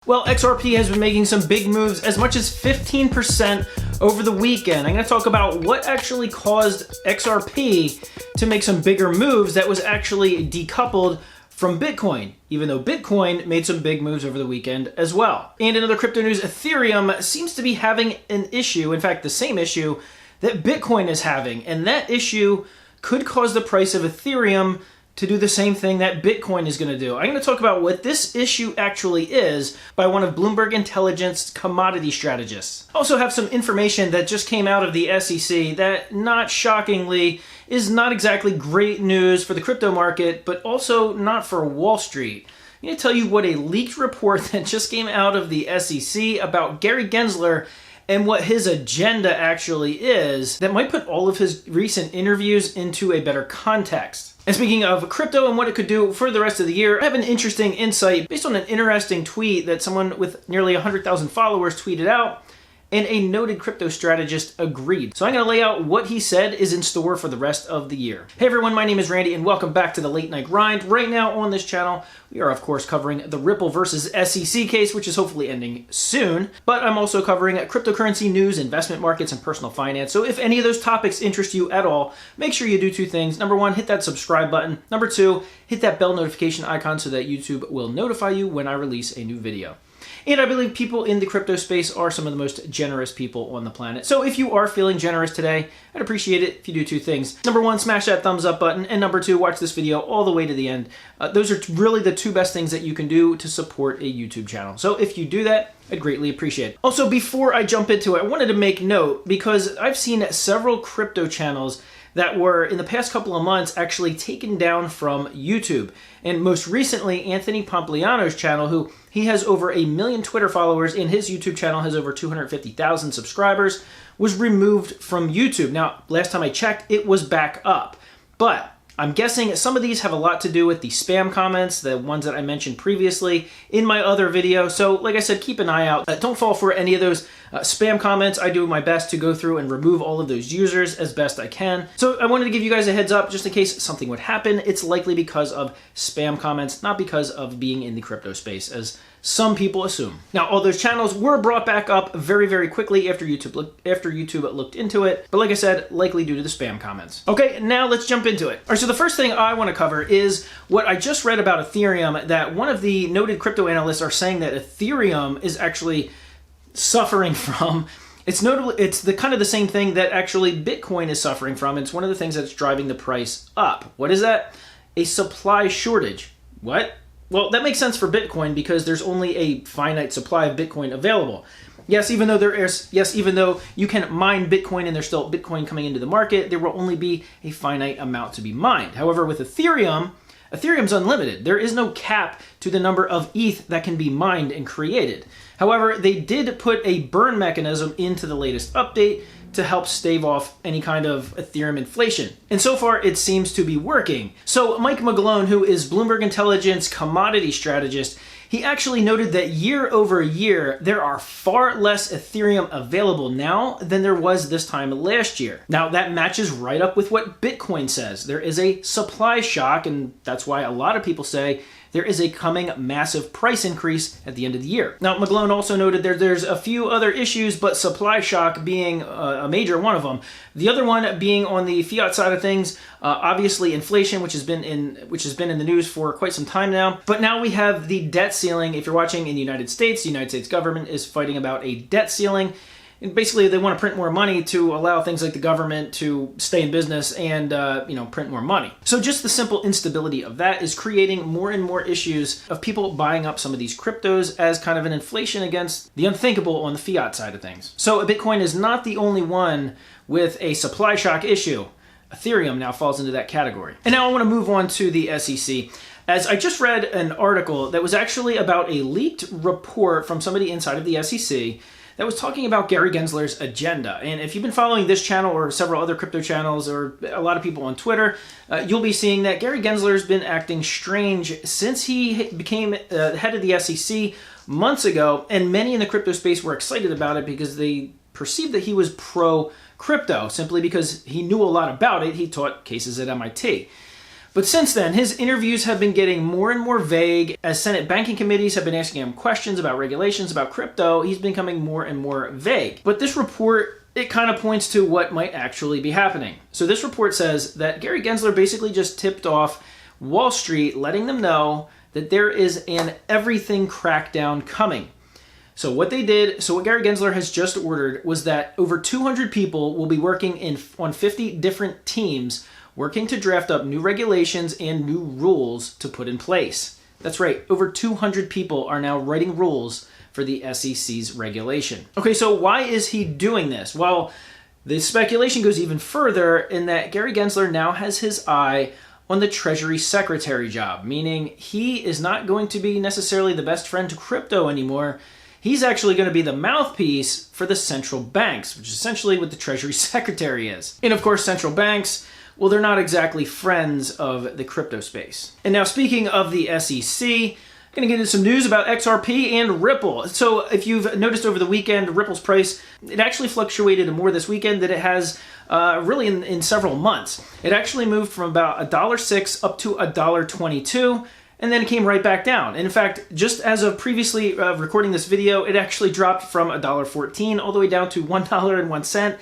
Well, XRP has been making some big moves, as much as 15% over the weekend. I'm going to talk about what actually caused XRP to make some bigger moves that was actually decoupled from Bitcoin, even though Bitcoin made some big moves over the weekend as well. And in other crypto news, Ethereum seems to be having an issue, in fact, the same issue that Bitcoin is having, and that issue could cause the price of Ethereum to do the same thing that Bitcoin is going to do. I'm going to talk about what this issue actually is by one of Bloomberg Intelligence commodity strategists. Also have some information that just came out of the SEC that, not shockingly, is not exactly great news for the crypto market, but also not for Wall Street. I'm going to tell you what a leaked report that just came out of the SEC about Gary Gensler and what his agenda actually is that might put all of his recent interviews into a better context. And speaking of crypto and what it could do for the rest of the year, I have an interesting insight based on an interesting tweet that someone with nearly 100,000 followers tweeted out, and a noted crypto strategist agreed. So I'm going to lay out what he said is in store for the rest of the year. Hey everyone, my name is Randy and welcome back to the Late Night Grind. Right now on this channel, we are of course covering the Ripple versus SEC case, which is hopefully ending soon. But I'm also covering cryptocurrency news, investment markets, and personal finance. So if any of those topics interest you at all, make sure you do two things. Number one, hit that subscribe button. Number two, hit that bell notification icon so that YouTube will notify you when I release a new video. And I believe people in the crypto space are some of the most generous people on the planet. So if you are feeling generous today, I'd appreciate it if you do two things. Number one, smash that thumbs up button. And number two, watch this video all the way to the end. Those are really the two best things that you can do to support a YouTube channel. So if you do that, I'd greatly appreciate it. Also, before I jump into it, I wanted to make note because I've seen several crypto channels that were, in the past couple of months, actually taken down from YouTube. And most recently, Anthony Pompliano's channel, who he has over 1 million Twitter followers, and his YouTube channel has over 250,000 subscribers, was removed from YouTube. Now, last time I checked, it was back up. But I'm guessing some of these have a lot to do with the spam comments, the ones that I mentioned previously in my other video. So like I said, keep an eye out. Don't fall for any of those spam comments. I do my best to go through and remove all of those users as best I can. So I wanted to give you guys a heads up just in case something would happen. It's likely because of spam comments, not because of being in the crypto space, as some people assume. Now, all those channels were brought back up very, very quickly after YouTube looked into it. But like I said, likely due to the spam comments. Okay, now let's jump into it. All right, so the first thing I want to cover is what I just read about Ethereum, that one of the noted crypto analysts are saying that Ethereum is actually suffering from. It's notable. It's the kind of the same thing that actually Bitcoin is suffering from. It's one of the things that's driving the price up. What is that? A supply shortage. What? Well, that makes sense for Bitcoin because there's only a finite supply of Bitcoin available. Yes, even though you can mine Bitcoin and there's still Bitcoin coming into the market, there will only be a finite amount to be mined. However, with Ethereum's unlimited. There is no cap to the number of ETH that can be mined and created. However, they did put a burn mechanism into the latest update to help stave off any kind of Ethereum inflation. And so far, it seems to be working. So Mike McGlone, who is Bloomberg Intelligence commodity strategist, he actually noted that year over year, there are far less Ethereum available now than there was this time last year. Now, that matches right up with what Bitcoin says. There is a supply shock, and that's why a lot of people say there is a coming massive price increase at the end of the year. Now, McGlone also noted there's a few other issues, but supply shock being a major one of them. The other one being on the fiat side of things, obviously inflation, which has been in the news for quite some time now. But now we have the debt ceiling. If you're watching in the United States government is fighting about a debt ceiling. And basically, they want to print more money to allow things like the government to stay in business and print more money. So just the simple instability of that is creating more and more issues of people buying up some of these cryptos as kind of an inflation against the unthinkable on the fiat side of things. So Bitcoin is not the only one with a supply shock issue. Ethereum now falls into that category. And now I want to move on to the SEC. As I just read an article that was actually about a leaked report from somebody inside of the SEC that was talking about Gary Gensler's agenda. And if you've been following this channel or several other crypto channels or a lot of people on Twitter, you'll be seeing that Gary Gensler's been acting strange since he became head of the SEC months ago, and many in the crypto space were excited about it because they perceived that he was pro-crypto, simply because he knew a lot about it. He taught cases at MIT. But since then, his interviews have been getting more and more vague. As Senate banking committees have been asking him questions about regulations, about crypto, he's becoming more and more vague. But this report, it kind of points to what might actually be happening. So this report says that Gary Gensler basically just tipped off Wall Street, letting them know that there is an everything crackdown coming. So what Gary Gensler has just ordered was that over 200 people will be working on 50 different teams, working to draft up new regulations and new rules to put in place. That's right, over 200 people are now writing rules for the SEC's regulation. Okay, so why is he doing this? Well, the speculation goes even further in that Gary Gensler now has his eye on the Treasury Secretary job, meaning he is not going to be necessarily the best friend to crypto anymore. He's actually going to be the mouthpiece for the central banks, which is essentially what the Treasury Secretary is. And of course, central banks, well, they're not exactly friends of the crypto space. And now speaking of the SEC, I'm going to get into some news about XRP and Ripple. So if you've noticed over the weekend, Ripple's price, it actually fluctuated more this weekend than it has really in several months. It actually moved from about $1.06 up to $1.22, and then it came right back down. And in fact, just as of previously recording this video, it actually dropped from $1.14 all the way down to $1.01.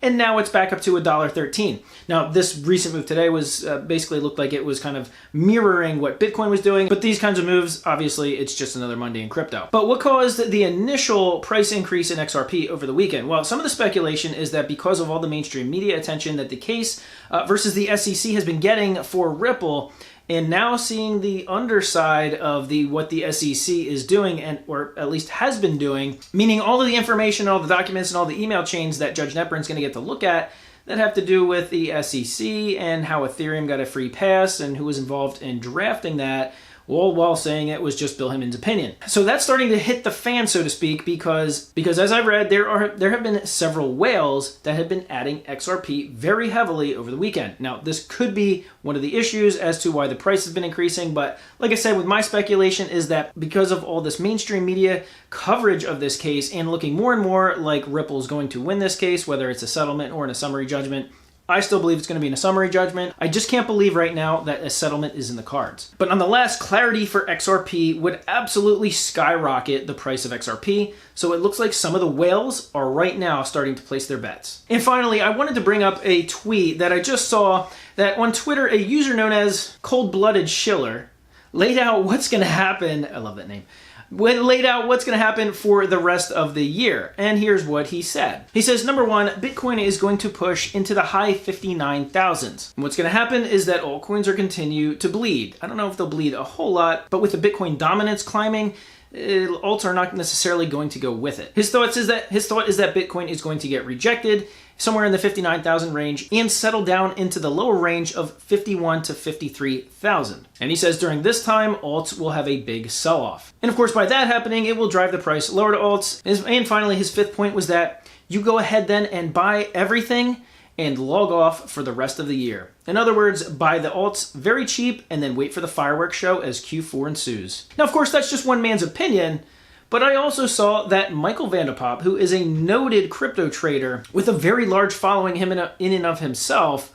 And now it's back up to $1.13. Now, this recent move today was basically looked like it was kind of mirroring what Bitcoin was doing. But these kinds of moves, obviously, it's just another Monday in crypto. But what caused the initial price increase in XRP over the weekend? Well, some of the speculation is that because of all the mainstream media attention that the case versus the SEC has been getting for Ripple, and now seeing the underside of what the SEC is doing, or at least has been doing, meaning all of the information, all the documents, and all the email chains that Judge Netburn's going to get to look at that have to do with the SEC and how Ethereum got a free pass and who was involved in drafting that, all while saying it was just Bill Himmon's opinion. So that's starting to hit the fan, so to speak, because as I've read, there have been several whales that have been adding XRP very heavily over the weekend. Now, this could be one of the issues as to why the price has been increasing, but like I said, with my speculation is that because of all this mainstream media coverage of this case and looking more and more like Ripple's going to win this case, whether it's a settlement or in a summary judgment, I still believe it's going to be in a summary judgment. I just can't believe right now that a settlement is in the cards. But nonetheless, clarity for XRP would absolutely skyrocket the price of XRP. So it looks like some of the whales are right now starting to place their bets. And finally, I wanted to bring up a tweet that I just saw that on Twitter, a user known as Cold-Blooded Schiller laid out what's going to happen. I love that name. Laid out what's going to happen for the rest of the year. And here's what he said. He says, number one, Bitcoin is going to push into the high 59,000s. What's going to happen is that altcoins are continue to bleed. I don't know if they'll bleed a whole lot, but with the Bitcoin dominance climbing, alts are not necessarily going to go with it. His thought is that Bitcoin is going to get rejected somewhere in the 59,000 range and settle down into the lower range of 51 to 53,000. And he says during this time, alts will have a big sell-off. And of course, by that happening, it will drive the price lower to alts. And finally, his fifth point was that you go ahead then and buy everything and log off for the rest of the year. In other words, buy the alts very cheap and then wait for the fireworks show as Q4 ensues. Now, of course, that's just one man's opinion, but I also saw that Michael Vanderpop, who is a noted crypto trader with a very large following in and of himself,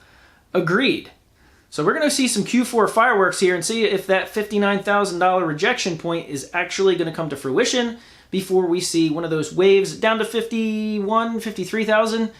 agreed. So we're going to see some Q4 fireworks here and see if that $59,000 rejection point is actually going to come to fruition before we see one of those waves down to 51, 53,000.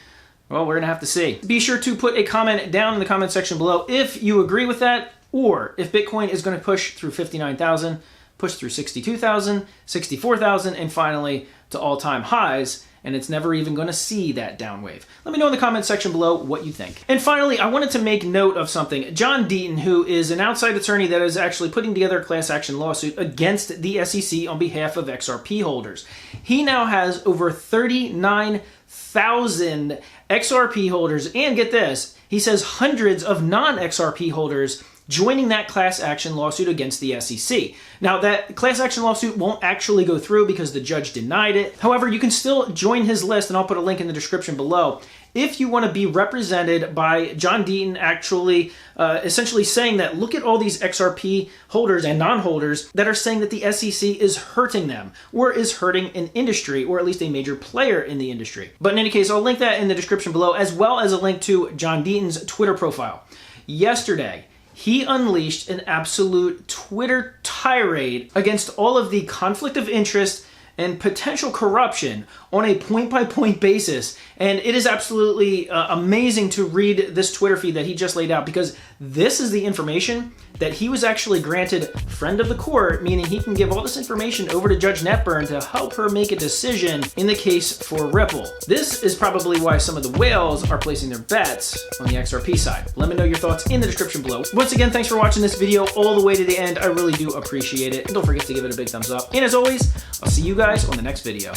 Well, we're going to have to see. Be sure to put a comment down in the comment section below if you agree with that, or if Bitcoin is going to push through 59,000, push through 62,000, 64,000, and finally to all-time highs, and it's never even going to see that down wave. Let me know in the comment section below what you think. And finally, I wanted to make note of something. John Deaton, who is an outside attorney that is actually putting together a class action lawsuit against the SEC on behalf of XRP holders. He now has over 39,000 XRP holders, and get this, he says hundreds of non-XRP holders joining that class action lawsuit against the SEC. Now, that class action lawsuit won't actually go through because the judge denied it. However, you can still join his list, and I'll put a link in the description below, if you want to be represented by John Deaton actually essentially saying that, look at all these XRP holders and non-holders that are saying that the SEC is hurting them or is hurting an industry, or at least a major player in the industry. But in any case, I'll link that in the description below, as well as a link to John Deaton's Twitter profile. Yesterday, he unleashed an absolute Twitter tirade against all of the conflict of interest and potential corruption on a point-by-point basis. And it is absolutely amazing to read this Twitter feed that he just laid out, because this is the information that he was actually granted friend of the court, meaning he can give all this information over to Judge Netburn to help her make a decision in the case for Ripple. This is probably why some of the whales are placing their bets on the XRP side. Let me know your thoughts in the description below. Once again, thanks for watching this video all the way to the end. I really do appreciate it. And don't forget to give it a big thumbs up. And as always, I'll see you guys on the next video.